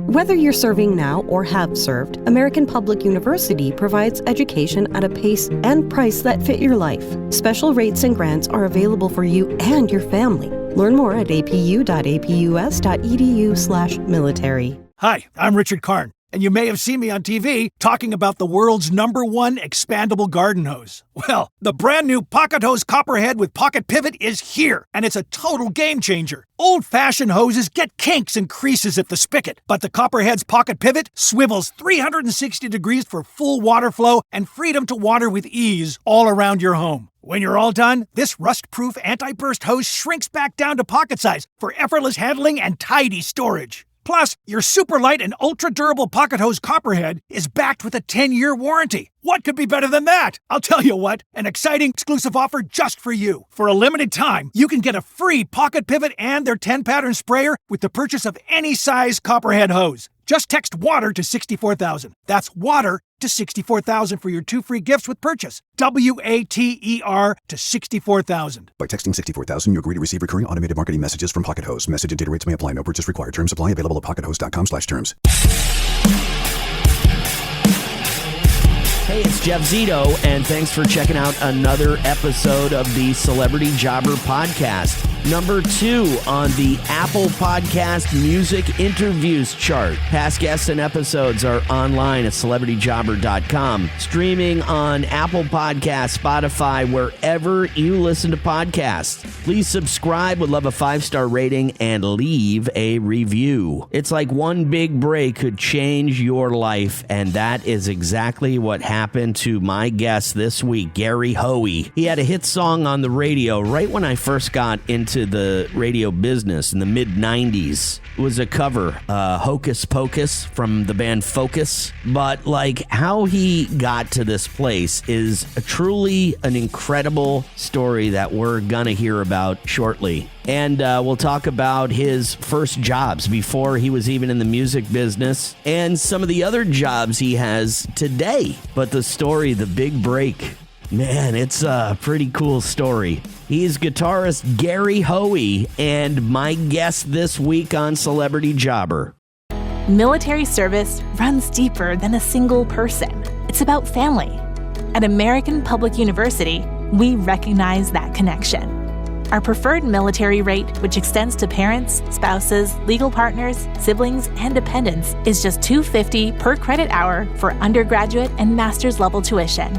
Whether you're serving now or have served, American Public University provides education at a pace and price that fit your life. Special rates and grants are available for you and your family. Learn more at apu.apus.edu/military. Hi, I'm Richard Karn, and you may have seen me on TV talking about the world's #1 expandable garden hose. Well, the brand new Pocket Hose Copperhead with Pocket Pivot is here, and it's a total game changer. Old-fashioned hoses get kinks and creases at the spigot, but the Copperhead's Pocket Pivot swivels 360 degrees for full water flow and freedom to water with ease all around your home. When you're all done, this rust-proof anti-burst hose shrinks back down to pocket size for effortless handling and tidy storage. Plus, your super light and ultra-durable Pocket Hose Copperhead is backed with a 10-year warranty. What could be better than that? I'll tell you what, an exciting exclusive offer just for you. For a limited time, you can get a free Pocket Pivot and their 10-pattern sprayer with the purchase of any size Copperhead hose. Just text WATER to 64,000. That's WATER to 64,000 for your 2 free gifts with purchase. WATER to 64,000. By texting 64,000, you agree to receive recurring automated marketing messages from Pocket Hose. Message and data rates may apply. No purchase required. Terms apply. Available at pockethose.com/terms. Hey, it's Jeff Zito, and thanks for checking out another episode of the Celebrity Jobber Podcast. Number 2 on the Apple Podcast Music Interviews chart. Past guests and episodes are online at celebrityjobber.com. Streaming on Apple Podcasts, Spotify, wherever you listen to podcasts. Please subscribe, would love a 5-star rating, and leave a review. It's like one big break could change your life, and that is exactly what happened to my guest this week, Gary Hoey. He had a hit song on the radio right when I first got into the radio business in the mid-90s. It was a cover, Hocus Pocus from the band Focus. But like how he got to this place is truly an incredible story that we're gonna hear about shortly. And we'll talk about his first jobs before he was even in the music business and some of the other jobs he has today. But the story, the big break, man, it's a pretty cool story. He's guitarist Gary Hoey and my guest this week on Celebrity Jobber. Military service runs deeper than a single person. It's about family. At American Public University, we recognize that connection. Our preferred military rate, which extends to parents, spouses, legal partners, siblings, and dependents, is just $250 per credit hour for undergraduate and master's level tuition.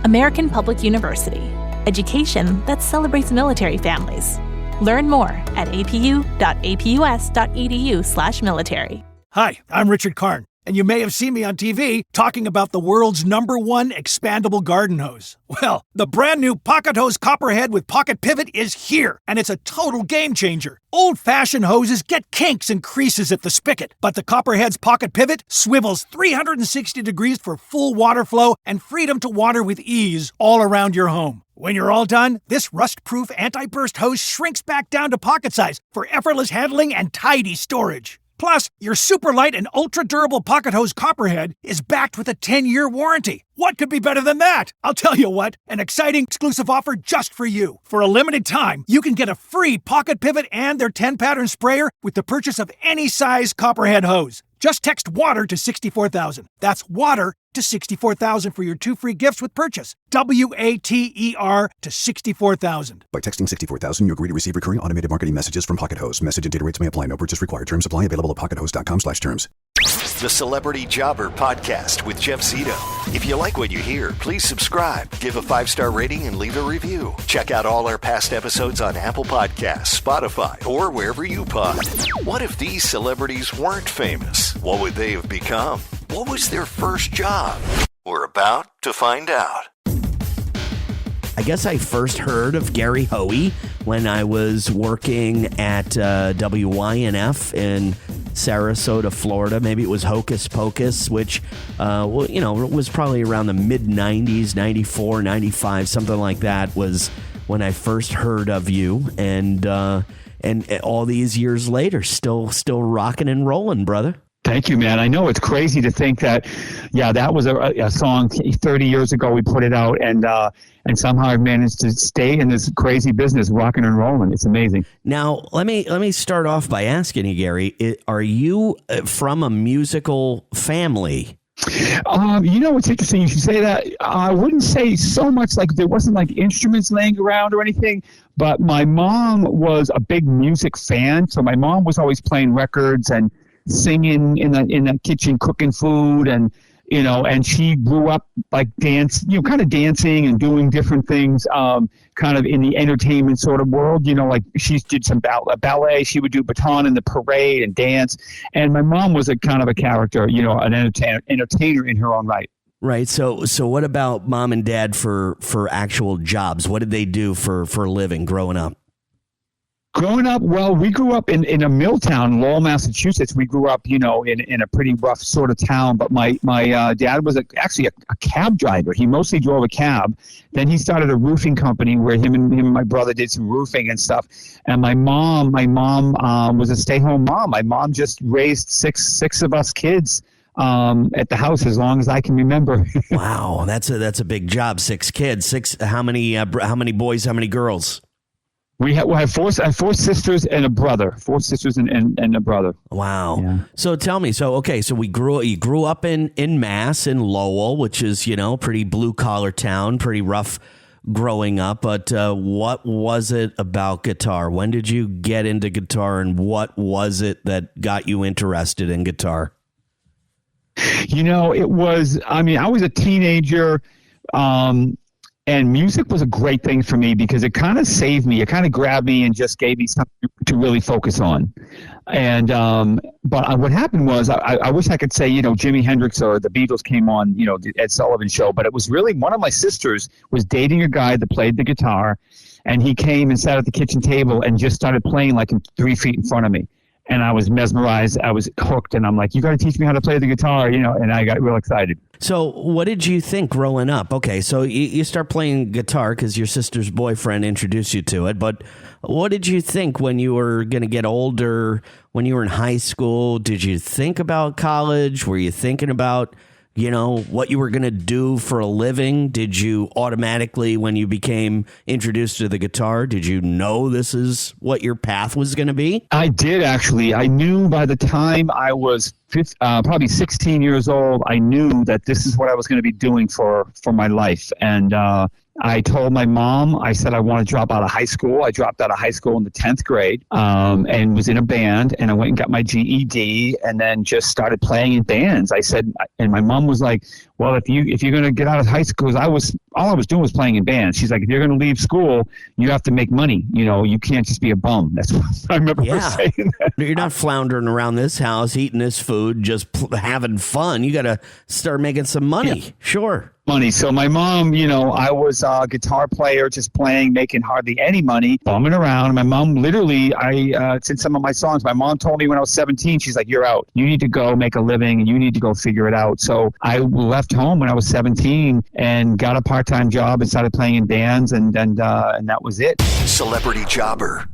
American Public University. Education that celebrates military families. Learn more at apu.apus.edu/military. Hi, I'm Richard Karn, and you may have seen me on TV talking about the world's #1 expandable garden hose. Well, the brand new Pocket Hose Copperhead with Pocket Pivot is here, and it's a total game changer. Old-fashioned hoses get kinks and creases at the spigot, but the Copperhead's Pocket Pivot swivels 360 degrees for full water flow and freedom to water with ease all around your home. When you're all done, this rust-proof anti-burst hose shrinks back down to pocket size for effortless handling and tidy storage. Plus, your super light and ultra-durable Pocket Hose Copperhead is backed with a 10-year warranty. What could be better than that? I'll tell you what, an exciting exclusive offer just for you. For a limited time, you can get a free Pocket Pivot and their 10-pattern sprayer with the purchase of any size Copperhead hose. Just text WATER to 64,000. That's WATER to 64,000 for your 2 free gifts with purchase. WATER to 64,000. By texting 64,000, you agree to receive recurring automated marketing messages from Pocket Hose. Message and data rates may apply. No purchase required. Terms apply. Available at pockethose.com/terms. The Celebrity Jobber Podcast with Jeff Zito. If you like what you hear, please subscribe, give a 5-star rating, and leave a review. Check out all our past episodes on Apple Podcasts, Spotify, or wherever you pod. What if these celebrities weren't famous? What would they have become? What was their first job? We're about to find out. I guess I first heard of Gary Hoey when I was working at WYNF in Sarasota, Florida. Maybe it was Hocus Pocus, which, was probably around the mid-90s, 94, 95, something like that was when I first heard of you. And all these years later, still rocking and rolling, brother. Thank you, man. I know it's crazy to think that, that was a song 30 years ago. We put it out, and somehow I've managed to stay in this crazy business, rocking and rolling. It's amazing. Now, let me start off by asking you, Gary, are you from a musical family? It's interesting you should say that. I wouldn't say so much like there wasn't like instruments laying around or anything, but my mom was a big music fan. So my mom was always playing records and singing in the kitchen, cooking food, and she grew up like kind of dancing and doing different things, kind of in the entertainment sort of world. Like she did some ballet. She would do baton in the parade and dance. And my mom was a kind of a character, an entertainer in her own right. Right. So what about mom and dad for actual jobs? What did they do for a living growing up? Growing up, well, we grew up in a mill town, Lowell, Massachusetts. We grew up, in a pretty rough sort of town. But my dad was actually a cab driver. He mostly drove a cab. Then he started a roofing company where him and my brother did some roofing and stuff. And my mom was a stay-home mom. My mom just raised six of us kids at the house as long as I can remember. Wow, that's a big job. 6 kids. How many boys? How many girls? We have four sisters and a brother. 4 sisters and a brother. Wow. Yeah. So tell me, you grew up in Mass, in Lowell, which is, pretty blue collar town, pretty rough growing up. But what was it about guitar? When did you get into guitar, and what was it that got you interested in guitar? I was a teenager. And music was a great thing for me because it kind of saved me. It kind of grabbed me and just gave me something to really focus on. And but what happened was I wish I could say, Jimi Hendrix or the Beatles came on, the Ed Sullivan Show. But it was really one of my sisters was dating a guy that played the guitar. And he came and sat at the kitchen table and just started playing like 3 feet in front of me. And I was mesmerized. I was hooked. And I'm like, you got to teach me how to play the guitar, and I got real excited. So what did you think growing up? Okay, so you start playing guitar because your sister's boyfriend introduced you to it. But what did you think when you were going to get older, when you were in high school? Did you think about college? Were you thinking about, what you were going to do for a living? Did you automatically, when you became introduced to the guitar, did you know this is what your path was going to be? I did, actually. I knew by the time I was probably 16 years old, I knew that this is what I was going to be doing for my life. And I told my mom, I said, I want to drop out of high school. I dropped out of high school in the 10th grade and was in a band, and I went and got my GED and then just started playing in bands. I said, and my mom was like, well, if you're going to get out of high school, because all I was doing was playing in bands. She's like, if you're going to leave school, you have to make money. You can't just be a bum. That's what I remember her saying that. You're not floundering around this house, eating this food, just having fun. You got to start making some money. Yeah. Sure. Money. So my mom, I was a guitar player, just playing, making hardly any money, bumming around. My mom literally, it's in some of my songs. My mom told me when I was 17, she's like, you're out. You need to go make a living and you need to go figure it out. So I left home when I was 17 and got a part-time job and started playing in bands, and that was it. Celebrity Jobber.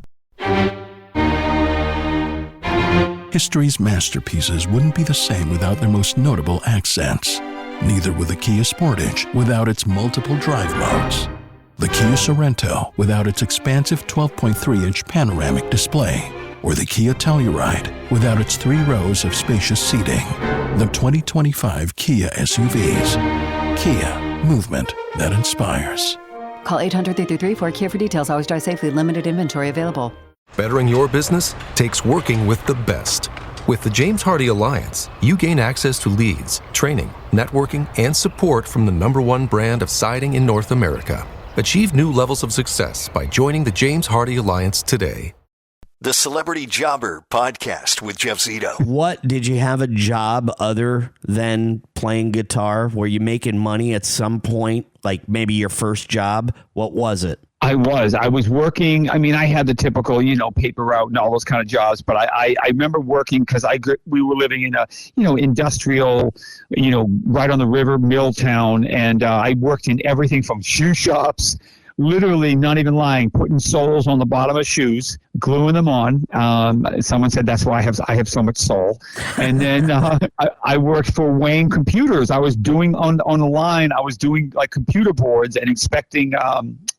History's masterpieces wouldn't be the same without their most notable accents. Neither would the Kia Sportage without its multiple drive modes. The Kia Sorento without its expansive 12.3-inch panoramic display. Or the Kia Telluride without its 3 rows of spacious seating. The 2025 Kia SUVs. Kia, movement that inspires. Call 800-333-4KIA for details. Always drive safely. Limited inventory available. Bettering your business takes working with the best. With the James Hardie Alliance, you gain access to leads, training, networking, and support from the #1 brand of siding in North America. Achieve new levels of success by joining the James Hardie Alliance today. The Celebrity Jobber Podcast with Jeff Zito. What, did you have a job other than playing guitar? Were you making money at some point, like maybe your first job? What was it? I was working. I mean, I had the typical, paper route and all those kind of jobs. But I remember working because we were living in a, industrial, right on the river, mill town. And I worked in everything from shoe shops, literally, not even lying, putting soles on the bottom of shoes, gluing them on. Someone said that's why I have so much soul. And then I worked for Wayne Computers. I was doing on the line. I was doing like computer boards and inspecting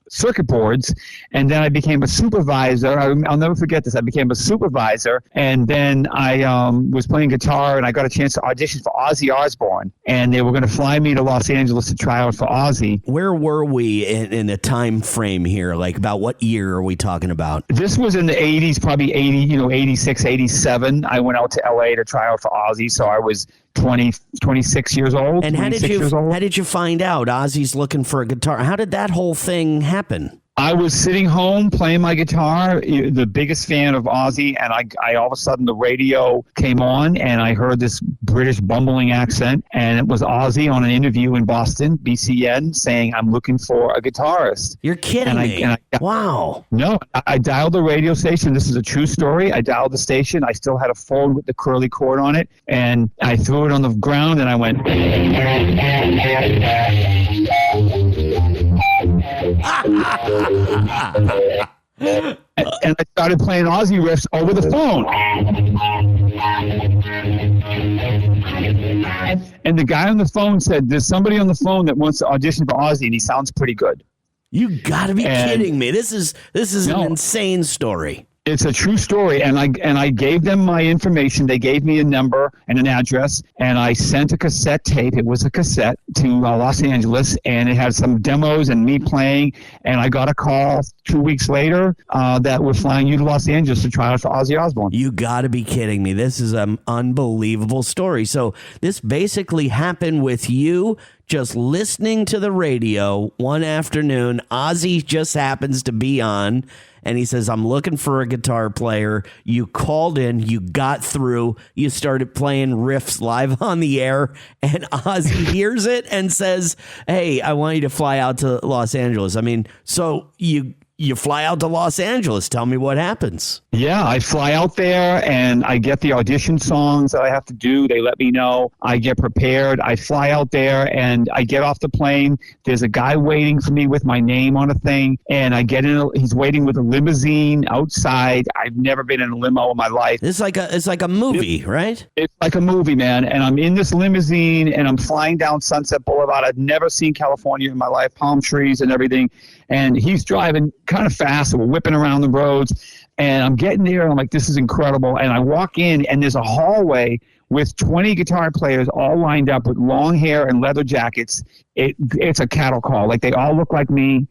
circuit boards, and then I became a supervisor. I'll never forget this. I became a supervisor, and then I was playing guitar, and I got a chance to audition for Ozzy Osbourne, and they were going to fly me to Los Angeles to try out for Ozzy. Where were we in a time frame here? Like, about what year are we talking about? This was in the 80s, probably 86, 87. I went out to LA to try out for Ozzy, so I was 26 years old. And how did you find out Ozzy's looking for a guitar? How did that whole thing happen? I was sitting home playing my guitar, the biggest fan of Ozzy, and I all of a sudden the radio came on, and I heard this British bumbling accent, and it was Ozzy on an interview in Boston, BCN, saying, "I'm looking for a guitarist." You're kidding me. Wow. No, I dialed the radio station. This is a true story. I dialed the station. I still had a phone with the curly cord on it, and I threw it on the ground, and I went... and I started playing Ozzy riffs over the phone. And the guy on the phone said, "There's somebody on the phone that wants to audition for Ozzy, and he sounds pretty good." You got to be kidding me. This is an insane story. It's a true story, and I gave them my information. They gave me a number and an address, and I sent a cassette tape. It was a cassette to Los Angeles, and it had some demos and me playing. And I got a call 2 weeks later that we're flying you to Los Angeles to try out for Ozzy Osbourne. You got to be kidding me. This is an unbelievable story. So this basically happened with you just listening to the radio one afternoon. Ozzy just happens to be on, and he says, "I'm looking for a guitar player." You called in, you got through, you started playing riffs live on the air, and Ozzy hears it and says, "Hey, I want you to fly out to Los Angeles." I mean, so you fly out to Los Angeles. Tell me what happens. Yeah, I fly out there and I get the audition songs that I have to do. They let me know. I get prepared. I fly out there and I get off the plane. There's a guy waiting for me with my name on a thing, and I get in. He's waiting with a limousine outside. I've never been in a limo in my life. It's like a movie, right? It's like a movie, man. And I'm in this limousine and I'm flying down Sunset Boulevard. I've never seen California in my life, palm trees and everything. And he's driving kind of fast, and we're whipping around the roads. And I'm getting there, and I'm like, this is incredible. And I walk in, and there's a hallway with 20 guitar players all lined up with long hair and leather jackets. It's a cattle call. Like, they all look like me.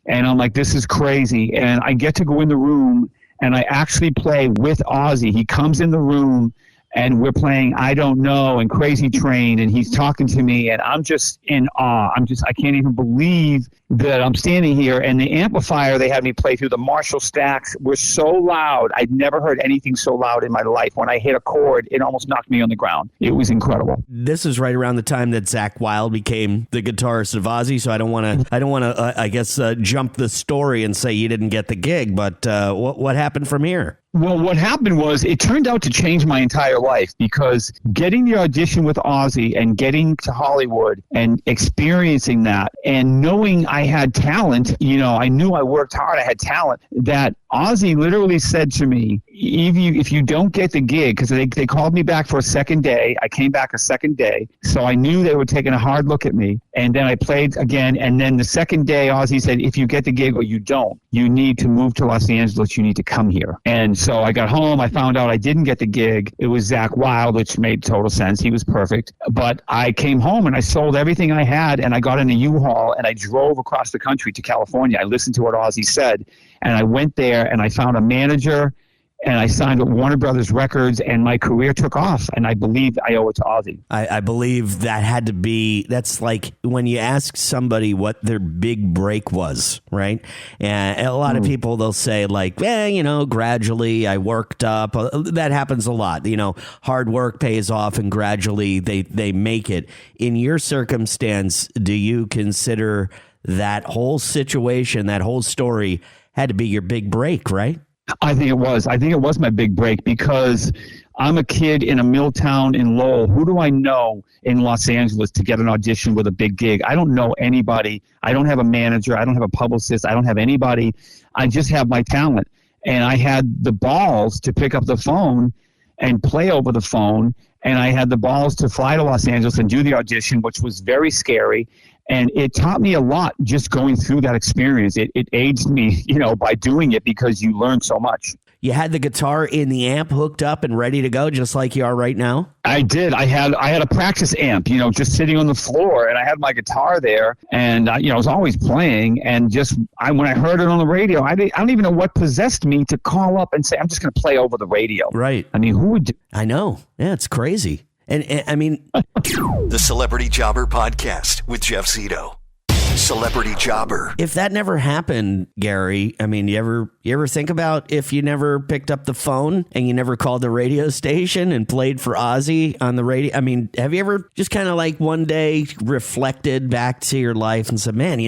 And I'm like, this is crazy. And I get to go in the room, and I actually play with Ozzy. He comes in the room, and we're playing I Don't Know and Crazy Train, and he's talking to me, and I'm just in awe. I can't even believe that I'm standing here. And the amplifier they had me play through, the Marshall stacks, were so loud. I'd never heard anything so loud in my life. When I hit a chord, it almost knocked me on the ground. It was incredible. This is right around the time that Zakk Wylde became the guitarist of Ozzy, so I don't want to jump the story and say you didn't get the gig, but what happened from here? Well, what happened was it turned out to change my entire life, because getting the audition with Ozzy and getting to Hollywood and experiencing that and knowing I had talent, I knew I worked hard, I had talent, that Ozzy literally said to me, if you don't get the gig, because they called me back for a second day. I came back a second day, so I knew they were taking a hard look at me. And then I played again, and then the second day, Ozzy said, if you get the gig or you don't, you need to move to Los Angeles, you need to come here. And so I got home, I found out I didn't get the gig. It was Zakk Wylde, which made total sense. He was perfect. But I came home and I sold everything I had, and I got in a U-Haul and I drove across the country to California. I listened to what Ozzy said, and I went there and I found a manager, and I signed with Warner Brothers Records, and my career took off, and I believe I owe it to Ozzy. I believe that's like when you ask somebody what their big break was, right? And a lot of people, they'll say like, gradually I worked up. That happens a lot. Hard work pays off, and gradually they make it. In your circumstance, do you consider that whole situation, that whole story had to be your big break, right? I think it was. I think it was my big break, because I'm a kid in a mill town in Lowell. Who do I know in Los Angeles to get an audition with a big gig? I don't know anybody. I don't have a manager. I don't have a publicist. I don't have anybody. I just have my talent. And I had the balls to pick up the phone and play over the phone. And I had the balls to fly to Los Angeles and do the audition, which was very scary. And it taught me a lot just going through that experience. It aged me, by doing it, because you learn so much. You had the guitar in the amp hooked up and ready to go, just like you are right now? I did. I had a practice amp, just sitting on the floor, and I had my guitar there, and I was always playing. And when I heard it on the radio, I don't even know what possessed me to call up and say, I'm just going to play over the radio. Right. I mean, who would do? I know. Yeah, it's crazy. And I mean, the Celebrity Jobber Podcast with Jeff Zito. Celebrity Jobber. If that never happened, Gary, I mean, you ever think about if you never picked up the phone and you never called the radio station and played for Ozzy on the radio? I mean, have you ever just kind of like one day reflected back to your life and said, man,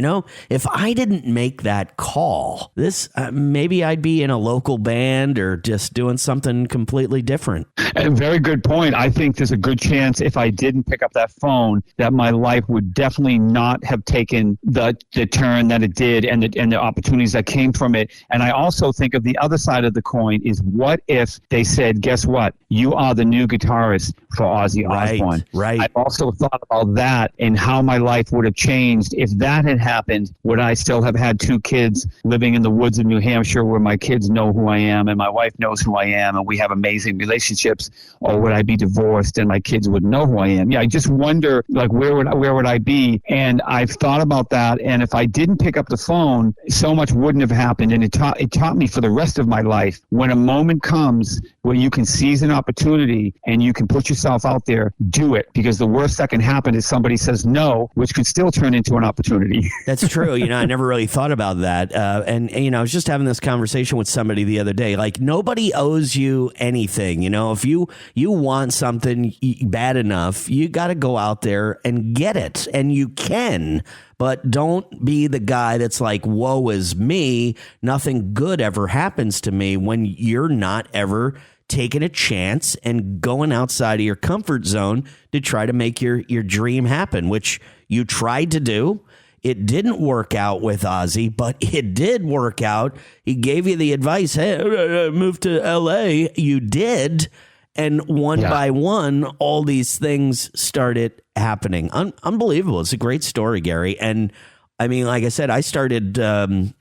if I didn't make that call, this maybe I'd be in a local band or just doing something completely different? A very good point. I think there's a good chance if I didn't pick up that phone that my life would definitely not have taken the turn that it did and the opportunities that came from it. And I also think of the other side of the coin is, what if they said, guess what? You are the new guitarist for Ozzy Osbourne. Right. I've also thought about that and how my life would have changed. If that had happened, would I still have had 2 kids living in the woods of New Hampshire where my kids know who I am and my wife knows who I am and we have amazing relationships? Or would I be divorced and my kids wouldn't know who I am? Yeah, I just wonder, like, where would I be? And I've thought about that. And if I didn't pick up the phone, so much wouldn't have happened. And it taught me for the rest of my life, when a moment comes where you can seize an opportunity and you can put yourself out there, do it. Because the worst that can happen is somebody says no, which could still turn into an opportunity. That's true. I never really thought about that. And I was just having this conversation with somebody the other day. Like, nobody owes you anything. If you want something bad enough, you got to go out there and get it. And you can. But don't be the guy that's like, woe is me, nothing good ever happens to me, when you're not ever taking a chance and going outside of your comfort zone to try to make your dream happen, which you tried to do. It didn't work out with Ozzy, but it did work out. He gave you the advice, hey, move to L.A. You did. And one by one, all these things started happening. Unbelievable. It's a great story, Gary. And I mean, like I said, I started in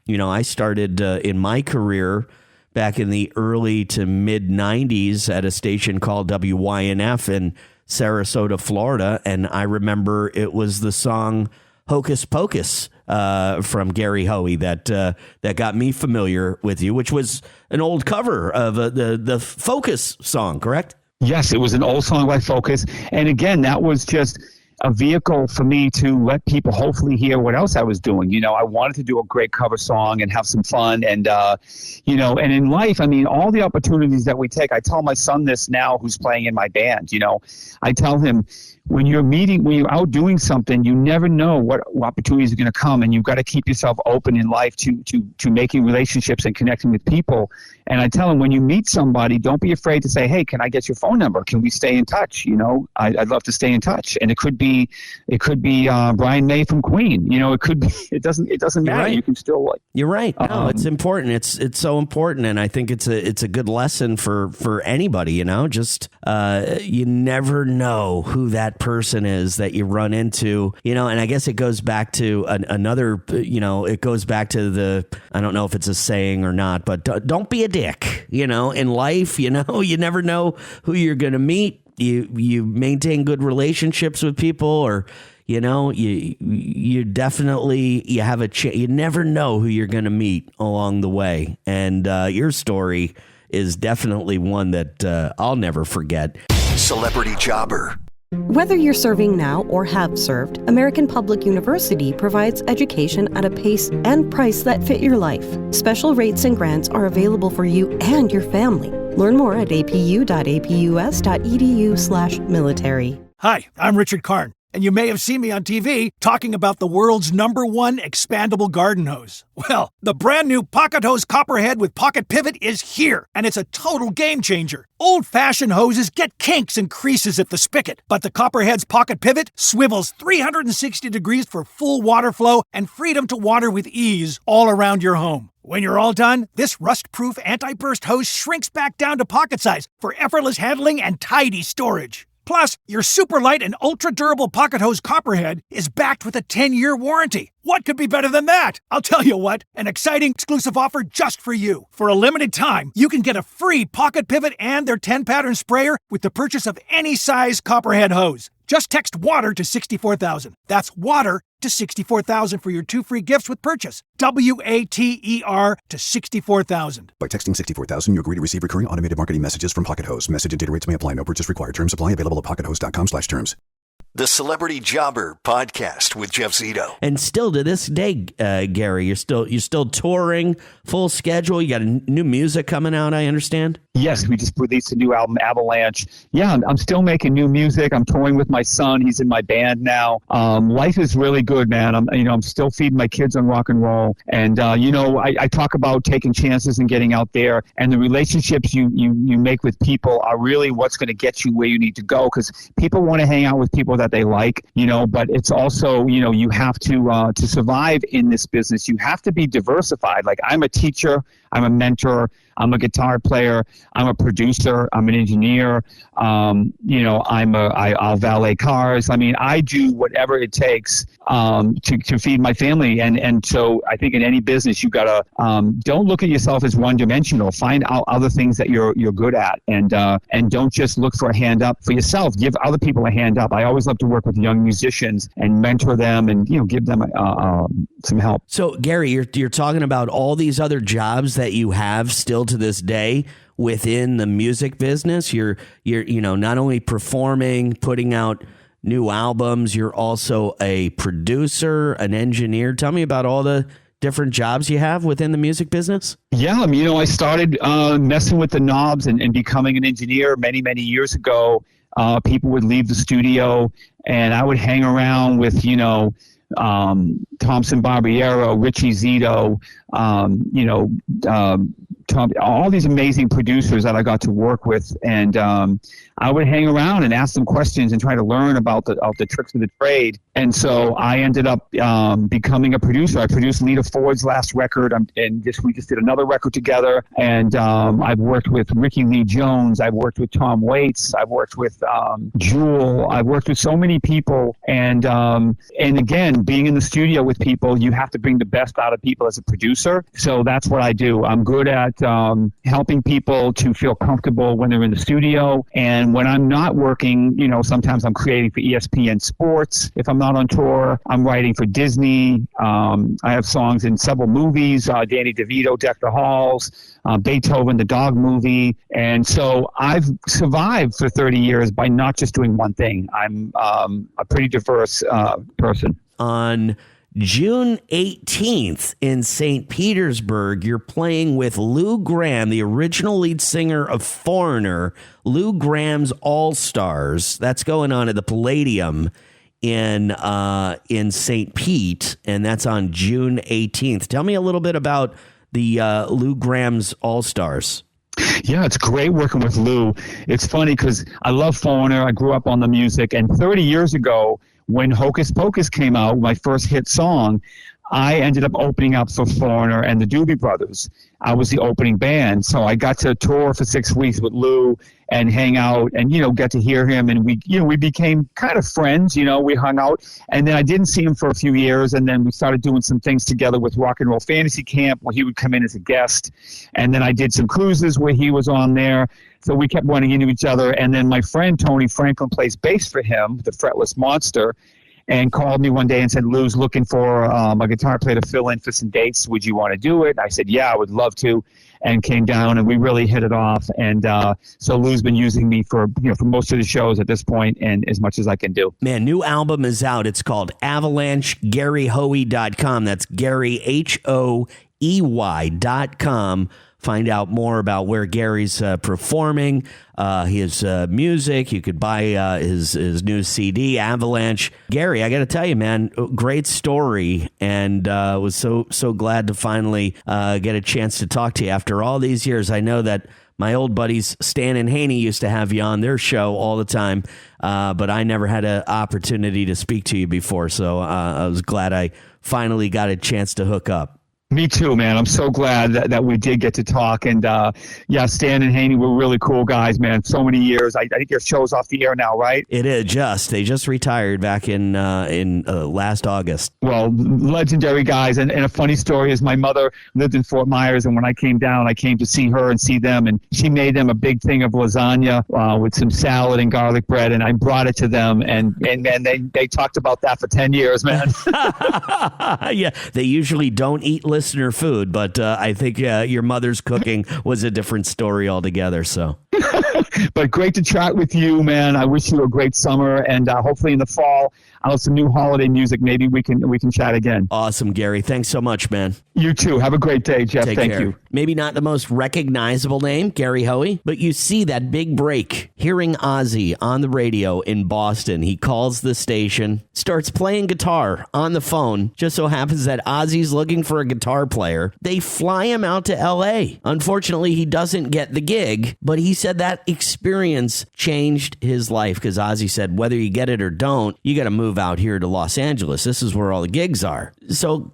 my career back in the early to mid 90s at a station called WYNF in Sarasota, Florida. And I remember it was the song Hocus Pocus from Gary Hoey that got me familiar with you, which was an old cover of the Focus song, correct? Yes, it was an old song by Focus. And again, that was just a vehicle for me to let people hopefully hear what else I was doing. I wanted to do a great cover song and have some fun. And, and in life, I mean, all the opportunities that we take, I tell my son this now, who's playing in my band, I tell him, when you're out doing something, you never know what opportunities are going to come, and you've got to keep yourself open in life to making relationships and connecting with people. And I tell them, when you meet somebody, don't be afraid to say, hey, can I get your phone number? Can we stay in touch? I'd love to stay in touch. And it could be Brian May from Queen. It could be. It doesn't matter. Right. You can still You're right. No, it's important. It's so important, and I think it's a good lesson for anybody. Just you never know who that person is that you run into. And I guess it goes back to another. It goes back to I don't know if it's a saying or not, but don't be a dick. In life, you never know who you're going to meet. You maintain good relationships with people, or you definitely you have a chance. You never know who you're going to meet along the way, and your story is definitely one that I'll never forget. Celebrity Jobber. Whether you're serving now or have served, American Public University provides education at a pace and price that fit your life. Special rates and grants are available for you and your family. Learn more at apu.apus.edu/military. Hi, I'm Richard Karn. and you may have seen me on TV talking about the world's #1 expandable garden hose. Well, the brand new Pocket Hose Copperhead with Pocket Pivot is here, and it's a total game changer. Old-fashioned hoses get kinks and creases at the spigot, but the Copperhead's Pocket Pivot swivels 360 degrees for full water flow and freedom to water with ease all around your home. When you're all done, this rust-proof anti-burst hose shrinks back down to pocket size for effortless handling and tidy storage. Plus, your super light and ultra-durable Pocket Hose Copperhead is backed with a 10-year warranty. What could be better than that? I'll tell you what, an exciting exclusive offer just for you. For a limited time, you can get a free Pocket Pivot and their 10-pattern sprayer with the purchase of any size Copperhead hose. Just text WATER to 64,000. That's WATER to 64,000 for your 2 free gifts with purchase. WATER to 64,000. By texting 64,000, you agree to receive recurring automated marketing messages from Pocket Hose. Message and data rates may apply. No purchase required. Terms apply. Available at pockethose.com/terms. The Celebrity Jobber Podcast with Jeff Zito. And still to this day, Gary, you're still touring, full schedule. You got new music coming out, I understand? Yes, we just released a new album, Avalanche. Yeah, I'm still making new music. I'm touring with my son. He's in my band now. Life is really good, man. I'm still feeding my kids on rock and roll. And, I talk about taking chances and getting out there. And the relationships you make with people are really what's going to get you where you need to go, because people want to hang out with people that they like, but it's also, you have to survive in this business. You have to be diversified. Like, I'm a teacher, I'm a mentor, I'm a guitar player, I'm a producer, I'm an engineer, I'll valet cars. I mean, I do whatever it takes to feed my family. And so I think in any business, you gotta don't look at yourself as one-dimensional. Find out other things that you're good at, and don't just look for a hand up for yourself. Give other people a hand up. I always love to work with young musicians and mentor them, and give them some help. So Gary, you're talking about all these other jobs that you have still to this day within the music business. You're not only performing, putting out new albums, you're also a producer, an engineer. Tell me about all the different jobs you have within the music business. Yeah, I started messing with the knobs and becoming an engineer many, many years ago. People would leave the studio and I would hang around with, Thompson Barbiero, Richie Zito, all these amazing producers that I got to work with. And I would hang around and ask them questions and try to learn about the tricks of the trade. And so I ended up becoming a producer. I produced Lita Ford's last record, we just did another record together. And I've worked with Ricky Lee Jones. I've worked with Tom Waits. I've worked with Jewel. I've worked with so many people. And again, being in the studio with people, you have to bring the best out of people as a producer. So that's what I do. I'm good at helping people to feel comfortable when they're in the studio. And when I'm not working, sometimes I'm creating for ESPN Sports. If I'm not on tour, I'm writing for Disney. I have songs in several movies, Danny DeVito, Deck the Halls, Beethoven, the dog movie. And so I've survived for 30 years by not just doing one thing. I'm a pretty diverse person. On June 18th in St. Petersburg, you're playing with Lou Gramm, the original lead singer of Foreigner, Lou Gramm's All-Stars. That's going on at the Palladium in St. Pete, and that's on June 18th. Tell me a little bit about the Lou Gramm's All-Stars. Yeah, it's great working with Lou. It's funny because I love Foreigner. I grew up on the music, and 30 years ago, when Hocus Pocus came out, my first hit song, I ended up opening up for Foreigner and the Doobie Brothers. I was the opening band, so I got to tour for 6 weeks with Lou and hang out and, get to hear him. And we became kind of friends, we hung out. And then I didn't see him for a few years. And then we started doing some things together with Rock and Roll Fantasy Camp where he would come in as a guest. And then I did some cruises where he was on there. So we kept running into each other. And then my friend Tony Franklin plays bass for him, the Fretless Monster, and called me one day and said, Lou's looking for a guitar player to fill in for some dates. Would you want to do it? I said, yeah, I would love to, and came down, and we really hit it off. And so Lou's been using me for most of the shows at this point, and as much as I can do. Man, new album is out. It's called Avalanche. GaryHoey.com. That's Gary, HOEY.com. find out more about where Gary's performing, his music. You could buy his new CD, Avalanche. Gary, I got to tell you, man, great story, and was so glad to finally get a chance to talk to you after all these years. I know that my old buddies Stan and Haney used to have you on their show all the time, but I never had an opportunity to speak to you before, so I was glad I finally got a chance to hook up. Me too, man. I'm so glad that we did get to talk. And Stan and Haney were really cool guys, man. So many years. I think your show's off the air now, right? It is. They just retired back in last August. Well, legendary guys. And a funny story is my mother lived in Fort Myers, and when I came down, I came to see her and see them, and she made them a big thing of lasagna with some salad and garlic bread, and I brought it to them, and they talked about that for 10 years, man. Yeah, they usually don't eat listener food, but I think your mother's cooking was a different story altogether. So, but great to chat with you, man. I wish you a great summer, and hopefully in the fall I'll have some new holiday music. Maybe we can chat again. Awesome, Gary. Thanks so much, man. You too. Have a great day, Jeff. Thank you. Maybe not the most recognizable name, Gary Hoey, but you see that big break. Hearing Ozzy on the radio in Boston, he calls the station, starts playing guitar on the phone. Just so happens that Ozzy's looking for a guitar player. They fly him out to L.A. Unfortunately, he doesn't get the gig, but he said that experience changed his life because Ozzy said, whether you get it or don't, you got to move out here to Los Angeles. This is where all the gigs are. So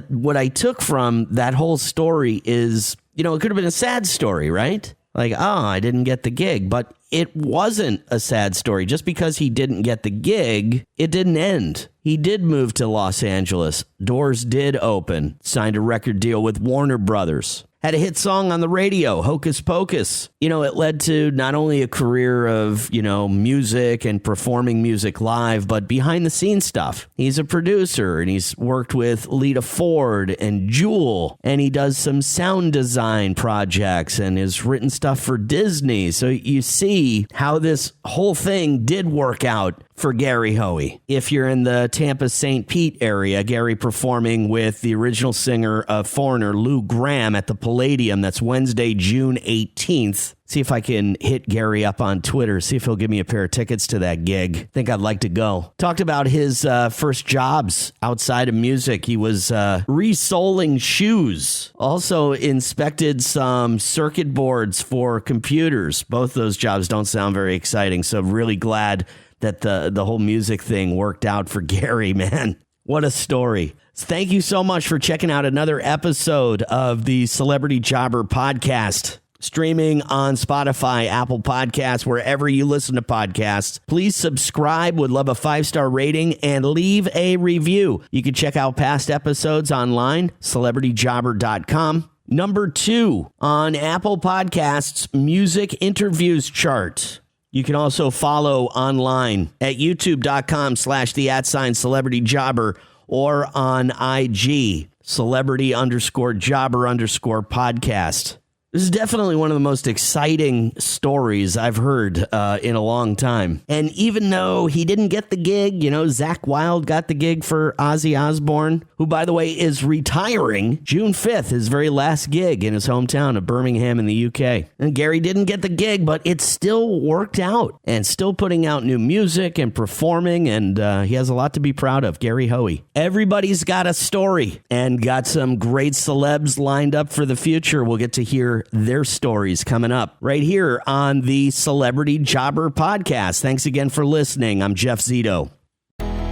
what I took from that whole story is, it could have been a sad story, right? Like, I didn't get the gig, but it wasn't a sad story. Just because he didn't get the gig, it didn't end. He did move to Los Angeles. Doors did open. Signed a record deal with Warner Brothers. Had a hit song on the radio, Hocus Pocus. It led to not only a career of, music and performing music live, but behind the scenes stuff. He's a producer, and he's worked with Lita Ford and Jewel, and he does some sound design projects and has written stuff for Disney. So you see how this whole thing did work out for Gary Hoey. If you're in the Tampa St. Pete area, Gary performing with the original singer of Foreigner, Lou Gramm, at the Palladium. That's Wednesday, June 18th. See if I can hit Gary up on Twitter, see if he'll give me a pair of tickets to that gig. Think I'd like to go. Talked about his first jobs outside of music. He was resoling shoes. Also inspected some circuit boards for computers. Both those jobs don't sound very exciting, so really glad that the whole music thing worked out for Gary, man. What a story. Thank you so much for checking out another episode of the Celebrity Jobber Podcast. Streaming on Spotify, Apple Podcasts, wherever you listen to podcasts. Please subscribe. Would love a 5-star rating and leave a review. You can check out past episodes online, celebrityjobber.com. Number 2 on Apple Podcasts Music Interviews chart. You can also follow online at youtube.com/@celebrityjobber or on IG, celebrity_jobber_podcast. This is definitely one of the most exciting stories I've heard in a long time. And even though he didn't get the gig, Zakk Wylde got the gig for Ozzy Osbourne, who, by the way, is retiring June 5th, his very last gig in his hometown of Birmingham in the UK. And Gary didn't get the gig, but it still worked out and still putting out new music and performing. And he has a lot to be proud of, Gary Hoey. Everybody's got a story and got some great celebs lined up for the future. We'll get to hear their stories coming up right here on the Celebrity Jobber Podcast. Thanks again for listening. I'm Jeff Zito.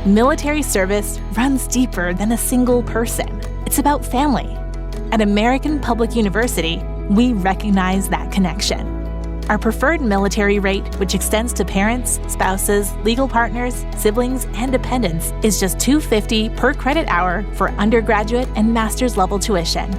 Military service runs deeper than a single person. It's about family. At American Public University, we recognize that connection. Our preferred military rate, which extends to parents, spouses, legal partners, siblings, and dependents, is just $250 per credit hour for undergraduate and master's level tuition.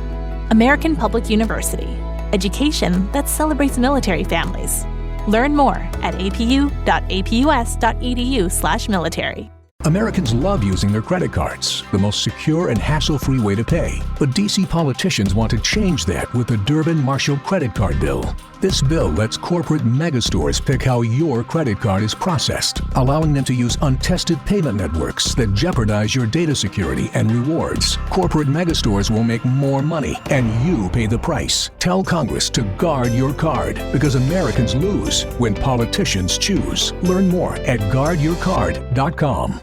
American Public University. Education that celebrates military families. Learn more at apu.apus.edu/military. Americans love using their credit cards, the most secure and hassle-free way to pay. But D.C. politicians want to change that with the Durbin-Marshall credit card bill. This bill lets corporate megastores pick how your credit card is processed, allowing them to use untested payment networks that jeopardize your data security and rewards. Corporate megastores will make more money, and you pay the price. Tell Congress to guard your card, because Americans lose when politicians choose. Learn more at guardyourcard.com.